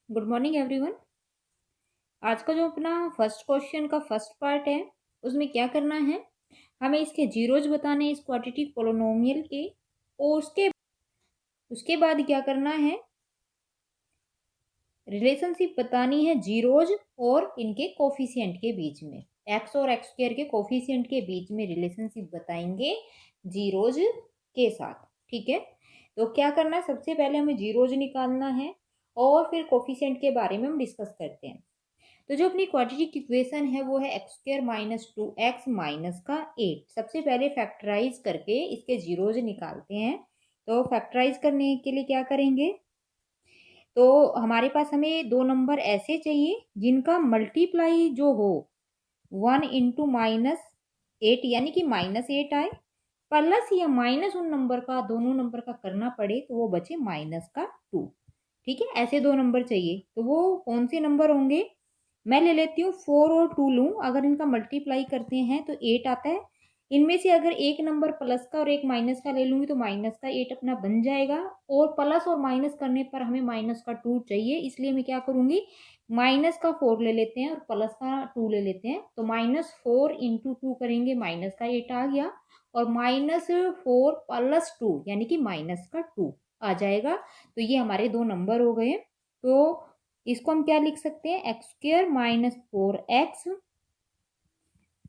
Good morning everyone. आज का जो अपना फर्स्ट क्वेश्चन का फर्स्ट पार्ट है उसमें क्या करना है, हमें इसके जीरोज बताने हैं इस क्वाड्रेटिक पोलिनोमियल के। और उसके बाद क्या करना है, रिलेशनशिप बतानी है जीरोज और इनके कोफिशिएंट के बीच में। एक्स और एक्स स्क्वायर के कोफिशिएंट के बीच में रिलेशनशिप बताएंगे जीरोज के साथ। ठीक है, तो क्या करना है, सबसे पहले हमें जीरोज निकालना है और फिर कोफिशिएंट के बारे में हम डिस्कस करते हैं। तो जो अपनी क्वाड्रेटिक इक्वेशन है वो है x square minus 2x minus का 8। सबसे पहले फैक्टराइज करके इसके जीरोज निकालते हैं। तो फैक्टराइज करने के लिए क्या करेंगे, तो हमारे पास हमें दो नंबर ऐसे चाहिए जिनका मल्टीप्लाई जो हो 1 × -8 यानी कि -8 आए, प्लस या माइनस उन नंबर का, दोनों नंबर का करना पड़े तो वो बचे -2। ठीक है, ऐसे दो नंबर चाहिए। तो वो कौन से नंबर होंगे, मैं ले लेती हूँ 4 और 2 लूँ। अगर इनका मल्टीप्लाई करते हैं तो 8 आता है। इनमें से अगर एक नंबर प्लस का और एक माइनस का ले लूंगी तो माइनस का 8 अपना बन जाएगा, और प्लस और माइनस करने पर हमें -2 चाहिए, इसलिए मैं क्या करूंगी, -4 ले लेते हैं और +2 ले लेते हैं। तो -4 × 2 करेंगे, -8 आ गया, और -4 + 2 यानी कि -2 आ जाएगा। तो ये हमारे दो नंबर हो गए। तो इसको हम क्या लिख सकते हैं, x square minus 4x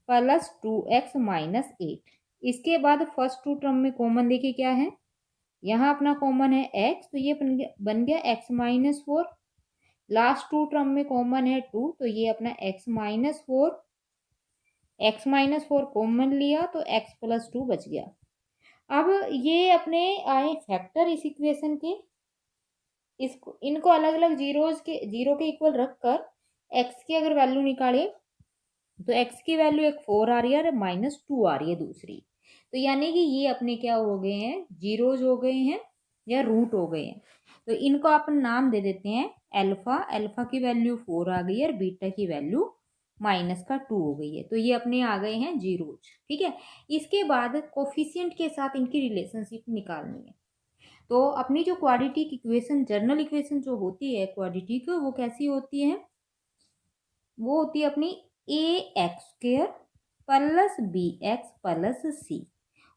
+ 2x minus 8। इसके बाद फर्स्ट टू टर्म में कॉमन देखिए क्या है, यहाँ अपना कॉमन है x, तो ये बन गया x-4। लास्ट टू टर्म में कॉमन है 2, तो ये अपना x-4, x-4 कॉमन लिया तो x + 2 बच गया। अब ये अपने आए फैक्टर इस इक्वेशन के, इसको इनको अलग अलग जीरो के इक्वल रखकर x की अगर वैल्यू निकाले तो x की वैल्यू एक 4 आ रही है और -2 आ रही है दूसरी। तो यानी कि ये अपने क्या हो गए हैं, जीरोज हो गए हैं या रूट हो गए हैं। तो इनको अपन नाम दे देते हैं अल्फा। अल्फा की वैल्यू 4 आ गई है और बीटा की वैल्यू -2 हो गई है। तो ये अपने आ गए हैं जीरोज। ठीक है, इसके बाद कोफिशिएंट के साथ इनकी रिलेशनशिप निकालनी है। तो अपनी जो क्वाड्रेटिक इक्वेशन, जनरल इक्वेशन जो होती है क्वाड्रेटिक, वो कैसी होती है, वो होती है अपनी ax² + bx + c।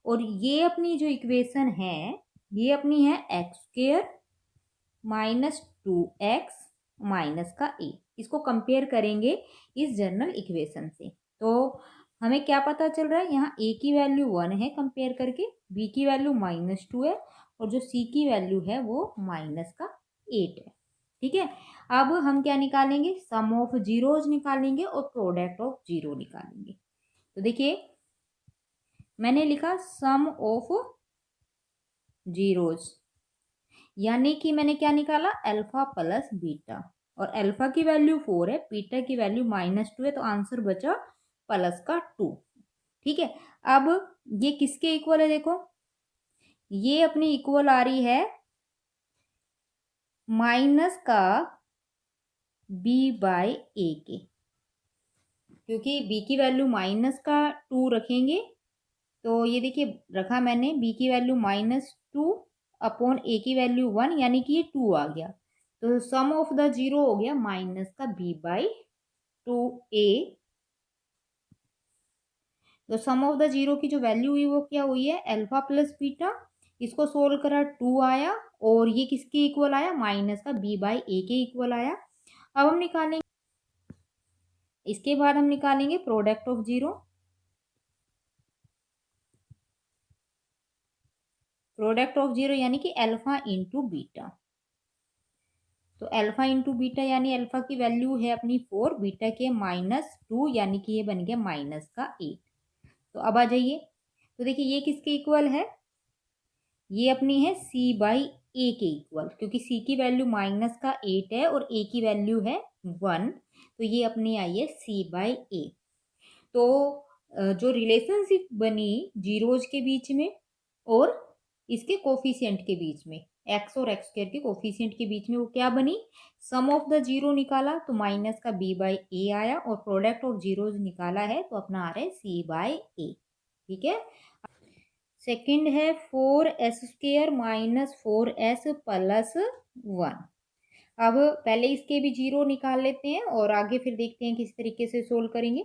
और ये अपनी जो इक्वेशन है ये अपनी है x² -2x माइनस का a। इसको कंपेयर करेंगे इस जनरल इक्वेशन से। तो हमें क्या पता चल रहा है, यहाँ a की वैल्यू 1 है कंपेयर करके, b की वैल्यू -2 है, और जो c की वैल्यू है वो -8 है। ठीक है, अब हम क्या निकालेंगे, सम ऑफ जीरोज निकालेंगे और प्रोडक्ट ऑफ जीरो निकालेंगे। तो देखिए मैंने लिखा सम ऑफ जीरोज, यानी कि मैंने क्या निकाला, अल्फा प्लस बीटा, और अल्फा की वैल्यू 4 है, बीटा की वैल्यू -2 है, तो आंसर बचा +2। ठीक है, अब ये किसके इक्वल है, देखो ये अपनी इक्वल आ रही है -b/a के, क्योंकि b की वैल्यू -2 रखेंगे। तो ये देखिए रखा मैंने, b की वैल्यू -2 अपॉन a की वैल्यू 1, यानी कि ये 2 आ गया। तो सम ऑफ द जीरो हो गया -b/2a। तो सम ऑफ द जीरो की जो वैल्यू हुई वो क्या हुई है, अल्फा प्लस बीटा। इसको सोल्व करा 2 आया, और ये किसके इक्वल आया, -b/a के इक्वल आया। अब हम निकालेंगे, इसके बाद हम निकालेंगे product of zero. Product of zero यानी कि अल्फा इंटू बीटा। तो अल्फा इंटू बीटा यानी अल्फा की वैल्यू है अपनी 4, बीटा के -2, यानी कि ये बन गया -8। तो अब आ जाइए, तो देखिए ये किसके इक्वल है, ये अपनी है c/a के इक्वल, क्योंकि c की वैल्यू -8 है और a की वैल्यू है 1, तो ये अपनी आई है c/a। तो जो रिलेशनशिप बनी जीरोज के बीच में और इसके कोफिशिएंट के बीच में, एक्स और एक्स स्क्वायर के कोफिशिएंट के बीच में, वो क्या बनी, सम ऑफ द जीरो निकाला तो -b/a आया, और प्रोडक्ट ऑफ जीरोज निकाला है तो अपना आ रहा है c/a। ठीक है, सेकंड है 4s² - 4s + 1। अब पहले इसके भी जीरो निकाल लेते हैं और आगे फिर देखते हैं किस तरीके से सोल्व करेंगे।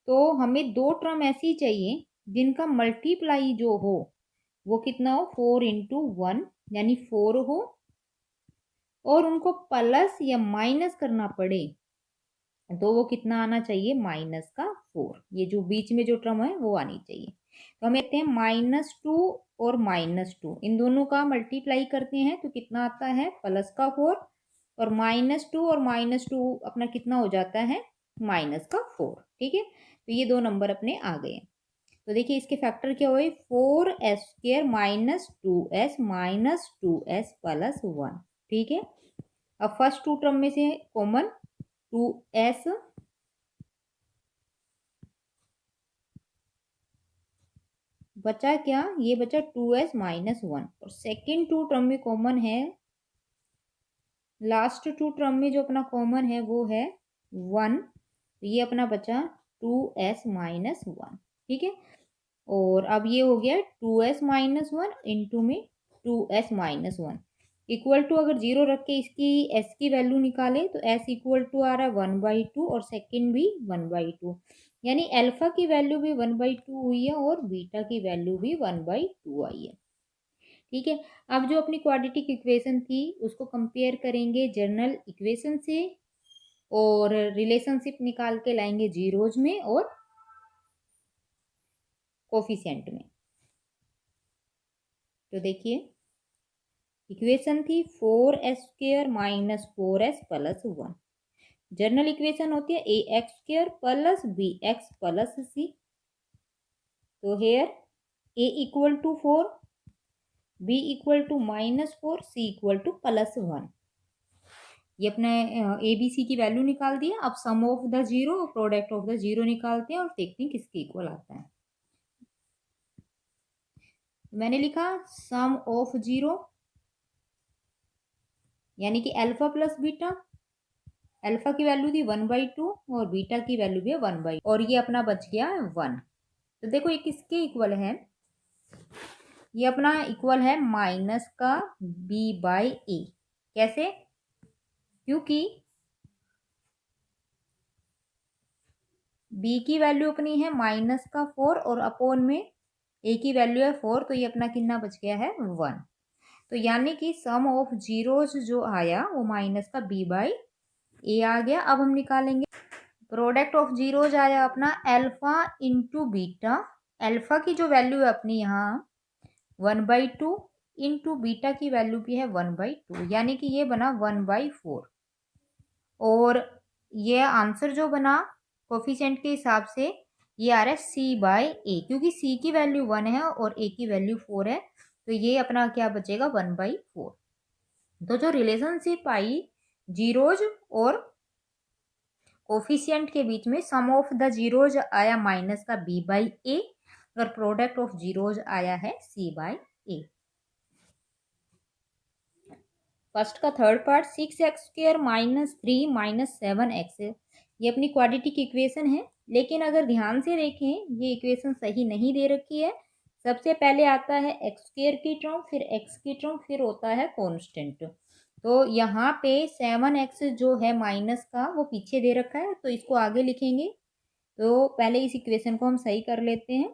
तो हमें दो टर्म ऐसी चाहिए जिनका मल्टीप्लाई जो हो वो कितना हो, 4 × 1 यानी 4 हो, और उनको प्लस या माइनस करना पड़े तो वो कितना आना चाहिए, -4। ये जो बीच में जो टर्म है वो आनी चाहिए। तो हम देखते हैं -2 और -2 इन दोनों का मल्टीप्लाई करते हैं तो कितना आता है, +4, और -2 और -2 अपना कितना हो जाता है, -4। ठीक है, तो ये दो नंबर अपने आ गए। तो देखिए इसके फैक्टर क्या हुए, 4s² - 2s +1। ठीक है, अब फर्स्ट टू टर्म में से कॉमन 2s, बचा क्या, ये बचा 2s -1, और सेकेंड टू टर्म में कॉमन है, लास्ट टू टर्म में जो अपना कॉमन है वो है 1, तो ये अपना बचा 2s -1। ठीक है, और अब ये हो गया 2s -1 इंटू में 2s -1 इक्वल टू, अगर जीरो रख के इसकी s की वैल्यू निकाले तो s इक्वल टू आ रहा है 1/2 और सेकेंड भी 1/2, यानी अल्फा की वैल्यू भी 1/2 हुई है और बीटा की वैल्यू भी 1/2 आई है। ठीक है, अब जो अपनी क्वाड्रेटिक इक्वेशन थी उसको कंपेयर करेंगे जनरल इक्वेशन से, और रिलेशनशिप निकाल के लाएंगे जीरोज में और कोफिशिएंट में। तो देखिए इक्वेशन थी 4s² - 4s +1। जनरल इक्वेशन होती है ax² + bx + c। तो here a equal to 4, b equal to -4, c equal to +1। ये अपने ए बी सी की वैल्यू निकाल दिया। अब सम ऑफ द जीरो और प्रोडक्ट ऑफ द जीरो निकालते हैं और देखते हैं किसके इक्वल आता है। मैंने लिखा सम ऑफ जीरो यानी कि अल्फा प्लस बीटा, अल्फा की वैल्यू थी 1/2 और बीटा की वैल्यू भी है 1/2, और ये अपना बच गया 1। तो देखो ये किसके इक्वल है, ये अपना इक्वल है माइनस का b/a। कैसे, क्योंकि b की वैल्यू अपनी है -4 और अपोन में a की वैल्यू है 4, तो ये अपना कितना बच गया है 1। तो यानी कि सम ऑफ जीरोज जो आया वो माइनस का b/a आ गया। अब हम निकालेंगे प्रोडक्ट ऑफ जीरोज, आया अपना अल्फा इंटू बीटा। अल्फा की जो वैल्यू है अपनी यहाँ 1/2 इंटू बीटा की वैल्यू भी है 1/2, यानी कि ये बना 1/4। और ये आंसर जो बना कोफिशिएंट के हिसाब से ये आ रहा है c/a, क्योंकि c की वैल्यू 1 है और a की वैल्यू 4 है, तो ये अपना क्या बचेगा 1/4। तो जो रिलेशनशिप आई जीरोज और कोफिशिएंट के बीच में, सम ऑफ द जीरोज आया माइनस का b/a और प्रोडक्ट ऑफ जीरोज आया है c/a। फर्स्ट का थर्ड पार्ट 6x² - 3 - 7x, ये अपनी क्वाड्रेटिक इक्वेशन है, लेकिन अगर ध्यान से देखें ये इक्वेशन सही नहीं दे रखी है। सबसे पहले आता है x² की टर्म, फिर x की टर्म, फिर होता है कांस्टेंट। तो यहाँ पे 7x जो है माइनस का वो पीछे दे रखा है, तो इसको आगे लिखेंगे। तो पहले इस इक्वेशन को हम सही कर लेते हैं।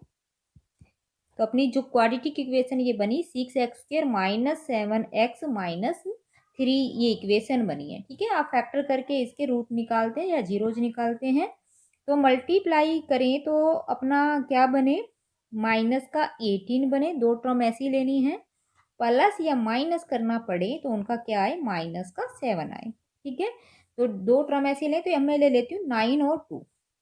तो अपनी जो क्वाड्रेटिक इक्वेशन ये बनी 6x² - 7x - 3, ये इक्वेशन बनी है। ठीक है, आप फैक्टर करके इसके रूट निकालते हैं या जीरोज निकालते हैं। तो मल्टीप्लाई करें तो अपना क्या बने, माइनस का 18 बने, दो टर्म ऐसी लेनी है, प्लस या माइनस करना पड़े तो उनका क्या आए, माइनस का 7 आए। ठीक है, तो दो टर्म ऐसी लें, तो मैं ले लेती हूँ 9 और 2,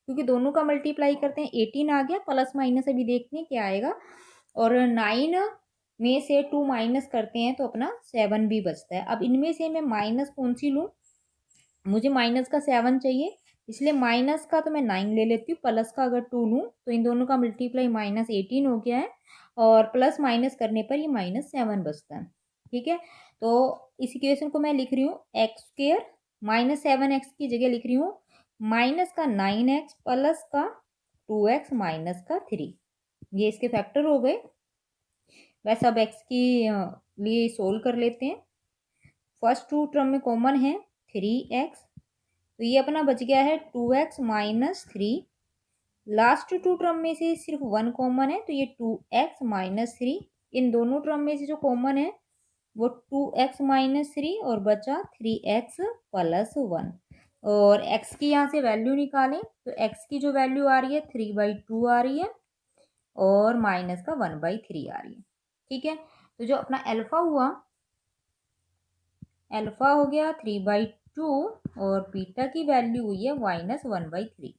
क्योंकि दोनों का मल्टीप्लाई करते हैं 18 आ गया, प्लस माइनस अभी देखते हैं क्या आएगा, और 9 में से 2 माइनस करते हैं तो अपना 7 भी बचता है। अब इनमें से मैं माइनस कौन सी लूँ, मुझे माइनस का 7 चाहिए, इसलिए माइनस का तो मैं 9 ले लेती हूँ, प्लस का अगर 2 लूँ तो इन दोनों का मल्टीप्लाई -18 हो गया है, और प्लस माइनस करने पर ये -7 बचता है। ठीक है, तो इस इक्वेशन को मैं लिख रही हूँ x² -7x की जगह लिख रही हूँ माइनस का 9x प्लस का 2x माइनस का 3, ये इसके फैक्टर हो गए। वैसे अब x की लिए सोल्व कर लेते हैं। फर्स्ट टू टर्म में कॉमन है 3x, तो ये अपना बच गया है 2x minus 3। Last to term में से सिर्फ 1 कॉमन है, तो ये 2x माइनस 3। इन दोनों टर्म में से जो कॉमन है वो 2x माइनस 3 और बचा 3x प्लस 1। और x की यहाँ से वैल्यू निकालें तो x की जो वैल्यू आ रही है 3/2 आ रही है और माइनस का 1/3 आ रही है। ठीक है, तो जो अपना अल्फा हुआ, अल्फा हो गया 3/2 और बीटा की वैल्यू हुई है -1/3।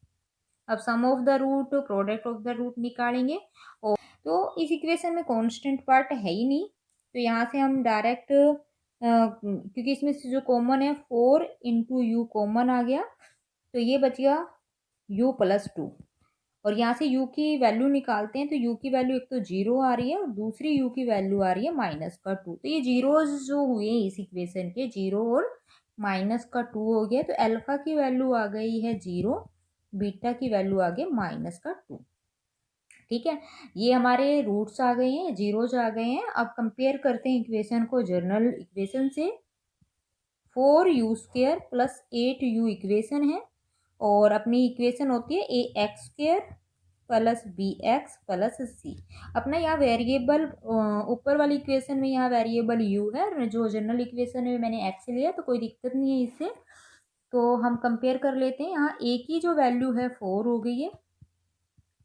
अब sum of the root, product of the root निकालेंगे। और तो इस इक्वेशन में कांस्टेंट पार्ट है ही नहीं, तो यहाँ से हम डायरेक्ट क्योंकि इसमें से जो कॉमन है 4 इंटू यू कॉमन आ गया, तो ये बच गया u प्लस 2। और यहाँ से u की वैल्यू निकालते हैं, तो u की वैल्यू एक तो 0 आ रही है और दूसरी u की वैल्यू आ रही है -2। तो ये जीरोज जो हुए इस इक्वेशन के, 0 और -2 हो गया, तो अल्फा की वैल्यू आ गई है 0, बीटा की वैल्यू आ गई -2। ठीक है, ये हमारे रूट्स आ गए हैं, जीरोज आ गए हैं। अब कंपेयर करते हैं इक्वेशन को जनरल इक्वेशन से। 4u² प्लस 8u इक्वेशन है और अपनी इक्वेशन होती है ax² plus bx plus c। अपना यहाँ वेरिएबल ऊपर वाली इक्वेशन में यहाँ वेरिएबल u है, जो जनरल इक्वेशन में मैंने x लिया, तो कोई दिक्कत नहीं है इससे। तो हम कंपेयर कर लेते हैं। यहाँ a की जो वैल्यू है 4 हो गई है,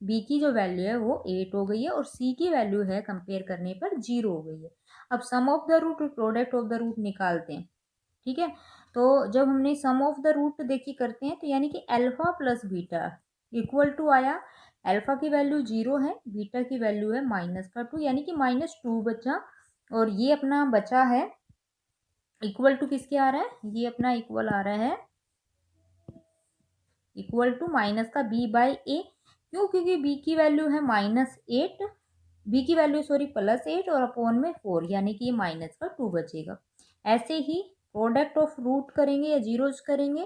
b की जो वैल्यू है वो 8 हो गई है और c की वैल्यू है कंपेयर करने पर 0 हो गई है। अब सम ऑफ द रूट और प्रोडक्ट ऑफ द रूट निकालते हैं। ठीक है, तो जब हमने सम ऑफ द रूट देखी करते हैं, तो यानी कि alpha plus beta equal to आया, अल्फा की वैल्यू 0 है, बीटा की वैल्यू है -2, यानी कि -2 बचा। और ये अपना बचा है इक्वल टू किसके आ रहा है, ये अपना इक्वल आ रहा है इक्वल टू माइनस का b/a। क्यों? क्योंकि b की वैल्यू है -8, b की वैल्यू सॉरी +8 और अपॉन में 4, यानी कि ये -2 बचेगा। ऐसे ही प्रोडक्ट ऑफ रूट करेंगे या जीरोज करेंगे,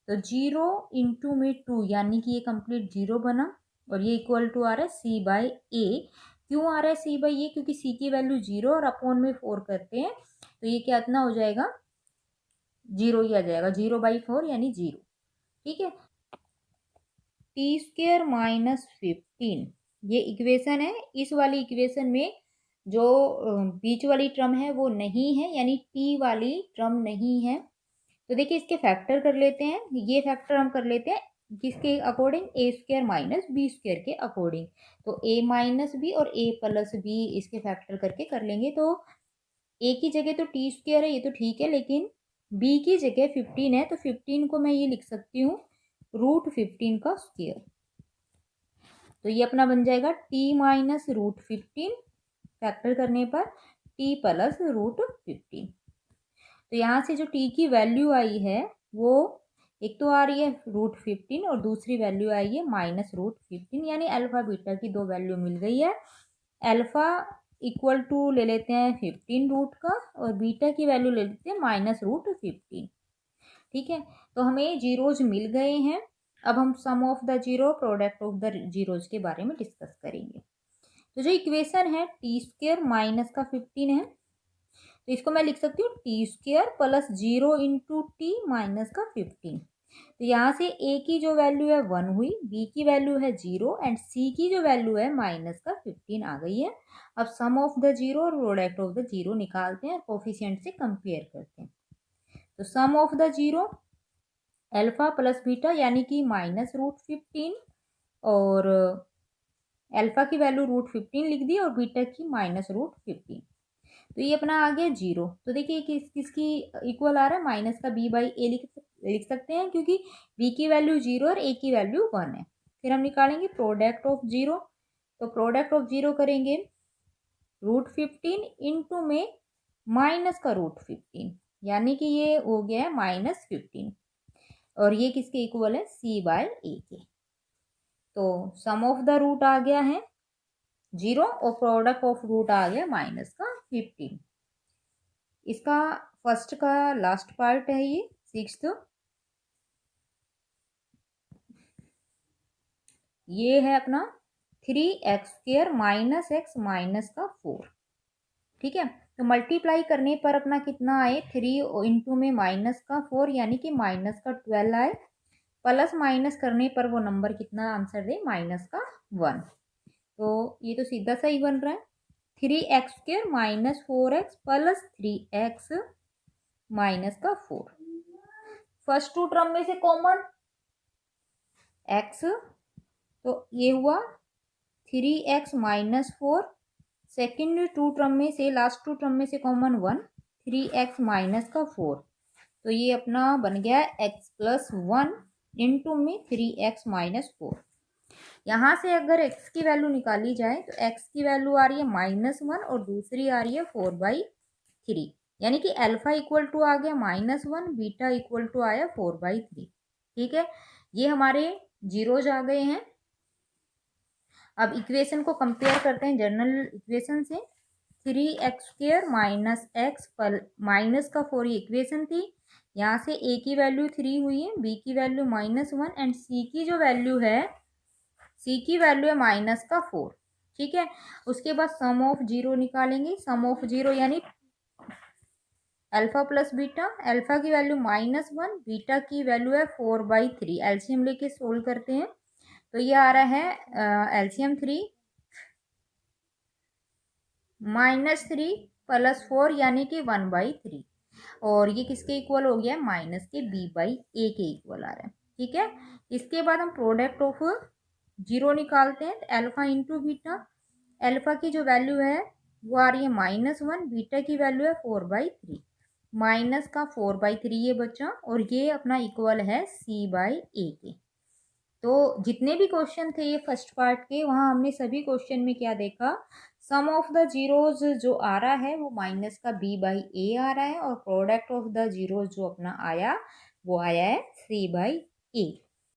तो 0 इंटू में 2, यानी कि ये कंप्लीट 0 बना और ये इक्वल टू आ रहा है c/a। क्यों आ रहा है c/a? क्योंकि c की वैल्यू 0 और अपॉन में 4 करते हैं, तो ये क्या इतना हो जाएगा, 0 ही आ जाएगा, 0/4 यानी 0। ठीक है, t² माइनस 15 ये इक्वेशन है। इस वाली इक्वेशन में जो बीच वाली टर्म है वो नहीं है, यानी t वाली टर्म नहीं है। तो देखिए इसके फैक्टर कर लेते हैं। ये फैक्टर हम कर लेते हैं किसके अकॉर्डिंग, a² माइनस b² के अकॉर्डिंग। तो a माइनस बी और a प्लस बी इसके फैक्टर करके कर लेंगे। तो a की जगह तो t² है, ये तो ठीक है, लेकिन b की जगह 15 है, तो 15 को मैं ये लिख सकती हूँ √15 का स्क्वायर। तो ये अपना बन जाएगा t माइनस √15, फैक्टर करने पर t प्लस √15। तो यहाँ से जो t की वैल्यू आई है वो एक तो आ रही है √15 और दूसरी वैल्यू आई है -√15, यानी अल्फा बीटा की दो वैल्यू मिल गई है। अल्फा इक्वल टू ले लेते हैं 15 रूट का और बीटा की वैल्यू ले लेते हैं -√15। ठीक है, तो हमें जीरोज मिल गए हैं। अब हम sum of the zero, product of the zeros के बारे में डिस्कस करेंगे। तो जो इक्वेशन है t² माइनस का 15 है, तो इसको मैं लिख सकती हूँ t² plus 0 into T minus का 15। तो यहाँ से a की जो वैल्यू है 1 हुई, b की वैल्यू है 0 एंड c की जो वैल्यू है -15 आ गई है। अब सम ऑफ द जीरो और प्रोडक्ट ऑफ द जीरो निकालते हैं, कोफिशिएंट से कंपेयर करते हैं। तो sum of the zero alpha plus beta यानी कि -√15 और अल्फा की वैल्यू √15 लिख दी और बीटा की -√15। तो ये अपना आ गया 0। तो देखिए किसकी इक्वल आ रहा है, माइनस का b/a लिख सकते हैं, क्योंकि b की वैल्यू 0 और a की वैल्यू 1 है। फिर हम निकालेंगे प्रोडक्ट ऑफ जीरो। तो प्रोडक्ट ऑफ जीरो करेंगे √15 इंटू में माइनस का √15, यानी कि ये हो गया है -15 और ये किसके इक्वल है, c/a के। तो सम ऑफ द रूट आ गया है 0 और प्रोडक्ट ऑफ रूट आ गया -15। इसका फर्स्ट का लास्ट पार्ट है ये 6th। ये है अपना 3x² माइनस x माइनस का 4। ठीक है, तो मल्टीप्लाई करने पर अपना कितना आए, 3 इंटू में माइनस का 4 यानी कि माइनस का 12 आए, प्लस माइनस करने पर वो नंबर कितना आंसर दे, माइनस का 1। तो ये तो सीधा सा ही बन रहा है, 3x² minus 4x plus 3x minus का 4। फर्स्ट टू टर्म में से कॉमन x, तो ये हुआ 3x minus 4। Second to term में से, लास्ट टू टर्म में से कॉमन 1, 3x माइनस का 4। तो ये अपना बन गया x प्लस 1 इंटू में 3x माइनस 4। यहाँ से अगर x की वैल्यू निकाली जाए तो x की वैल्यू आ रही है -1 और दूसरी आ रही है 4/3, यानी कि अल्फा इक्वल टू आ गया -1, बीटा इक्वल टू आया 4/3। ठीक है, ये हमारे जीरोज आ गए हैं। अब इक्वेशन को कंपेयर करते हैं जनरल इक्वेशन से। 3x² माइनस एक्स माइनस का 4 ये इक्वेशन थी। यहाँ से a की वैल्यू 3 हुई है, b की वैल्यू -1 एंड c की जो वैल्यू है, c की वैल्यू है माइनस का 4। ठीक है, उसके बाद सम ऑफ जीरो निकालेंगे। सम ऑफ जीरो यानी अल्फा प्लस बीटा, अल्फा की वैल्यू -1, बीटा की वैल्यू है 4/3। एलसीएम लेके सोल्व करते हैं तो ये आ रहा है एलसीएम 3 -3 प्लस 4 यानी कि 1/3, और ये किसके इक्वल हो गया, माइनस के b/a के इक्वल आ रहा है। ठीक है, इसके बाद हम प्रोडक्ट ऑफ जीरो निकालते हैं। तो अल्फा इंटू बीटा, अल्फा की जो वैल्यू है वो आ रही है -1, बीटा की वैल्यू है 4/3, माइनस का 4/3 ये बचा, और ये अपना इक्वल है c/a के। तो जितने भी क्वेश्चन थे ये फर्स्ट पार्ट के, वहाँ हमने सभी क्वेश्चन में क्या देखा, सम ऑफ द जीरोज जो आ रहा है वो माइनस का b/a आ रहा है, और प्रोडक्ट ऑफ द जीरोज जो अपना आया वो आया है c/a।